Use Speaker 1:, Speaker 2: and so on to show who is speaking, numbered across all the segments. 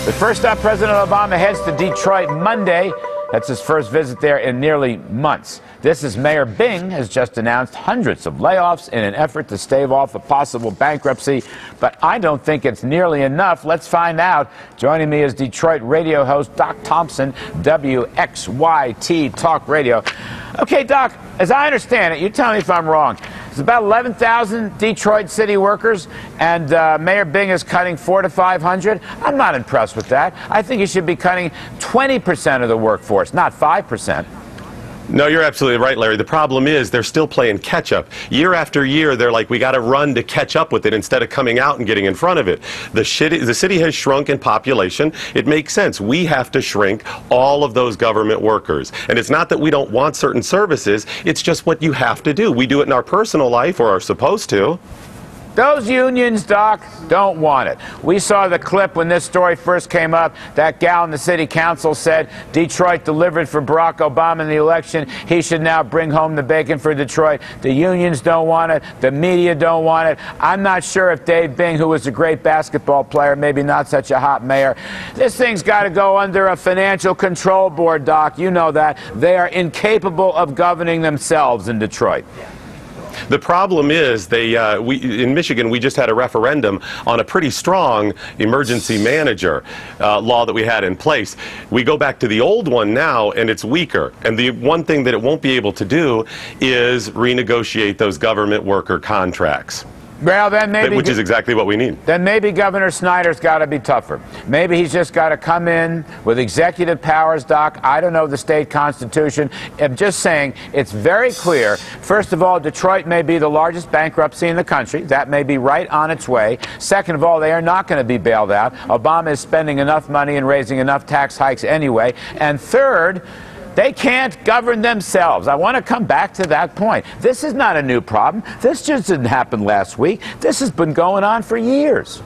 Speaker 1: But first up, President Obama heads to Detroit Monday. That's his first visit there in nearly months. This is Mayor Bing has just announced hundreds of layoffs in an effort to stave off a possible bankruptcy. But I don't think it's nearly enough. Let's find out. Joining me is Detroit radio host Doc Thompson, WXYT Talk Radio. Okay, Doc, as I understand it, you tell me if I'm wrong. It's about 11,000 Detroit city workers, and Mayor Bing is cutting 400 to 500. I'm not impressed with that. I think he should be cutting 20% of the workforce, not 5%.
Speaker 2: No, you're absolutely right, Larry. The problem is they're still playing catch-up. Year after year, they're like, we got to run to catch up with it instead of coming out and getting in front of it. The city has shrunk in population. It makes sense. We have to shrink all of those government workers. And it's not that we don't want certain services. It's just what you have to do. We do it in our personal life, or are supposed to.
Speaker 1: Those unions, Doc, don't want it. We saw the clip when this story first came up. That gal in the city council said Detroit delivered for Barack Obama in the election. He should now bring home the bacon for Detroit. The unions don't want it. The media don't want it. I'm not sure if Dave Bing, who was a great basketball player, maybe not such a hot mayor, this thing's got to go under a financial control board, Doc. You know that. They are incapable of governing themselves in Detroit.
Speaker 2: The problem is in Michigan, we just had a referendum on a pretty strong emergency manager law that we had in place. We go back to the old one now, and it's weaker. And the one thing that it won't be able to do is renegotiate those government worker contracts.
Speaker 1: Well, then maybe,
Speaker 2: which is exactly what we need.
Speaker 1: Then maybe Governor Snyder's got to be tougher. Maybe he's just got to come in with executive powers, Doc. I don't know the state constitution. I'm just saying it's very clear. First of all, Detroit may be the largest bankruptcy in the country. That may be right on its way. Second of all, they are not going to be bailed out. Obama is spending enough money and raising enough tax hikes anyway. And third, they can't govern themselves. I want to come back to that point. This is not a new problem. This just didn't happen last week. This has been going on for years.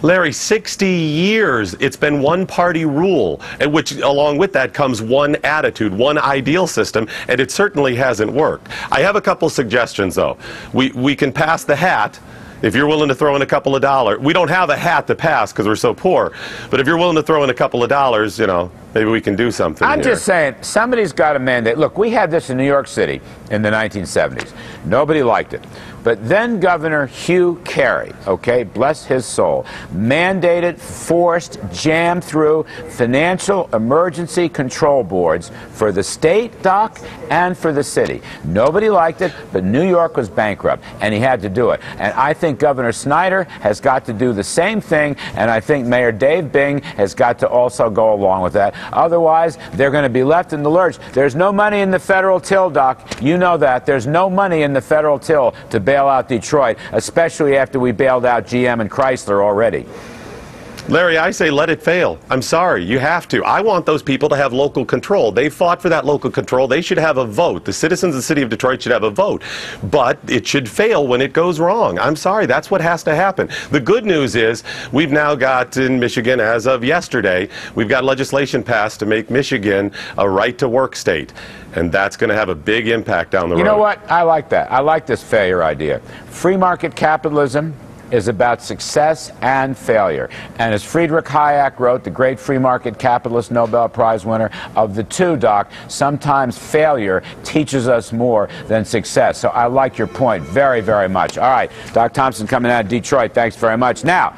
Speaker 2: Larry, 60 years it's been one-party rule, and which along with that comes one attitude, one ideal system, and it certainly hasn't worked. I have a couple suggestions, though. We can pass the hat. If you're willing to throw in a couple of dollars, we don't have a hat to pass because we're so poor, but if you're willing to throw in a couple of dollars, you know, maybe we can do something
Speaker 1: I'm just saying, somebody's got to mandate. Look, we had this in New York City in the 1970s. Nobody liked it. But then Governor Hugh Carey, okay, bless his soul, mandated, forced, jammed through financial emergency control boards for the state, Doc, and for the city. Nobody liked it, but New York was bankrupt, and he had to do it. And I think Governor Snyder has got to do the same thing, and I think Mayor Dave Bing has got to also go along with that. Otherwise, they're going to be left in the lurch. There's no money in the federal till, Doc. You know that. There's no money in the federal till to bail out Detroit, especially after we bailed out GM and Chrysler already.
Speaker 2: Larry, I say let it fail. I'm sorry, you have to. I want those people to have local control. They fought for that local control. They should have a vote. The citizens of the city of Detroit should have a vote. But it should fail when it goes wrong. I'm sorry, that's what has to happen. The good news is we've now got in Michigan, as of yesterday, we've got legislation passed to make Michigan a right-to-work state. And that's going to have a big impact down the road.
Speaker 1: You know what? I like that. I like this failure idea. Free market capitalism is about success and failure. And as Friedrich Hayek wrote, the great free market capitalist Nobel Prize winner, of the two, Doc, sometimes failure teaches us more than success. So I like your point very, very much. All right, Doc Thompson coming out of Detroit. Thanks very much. Now,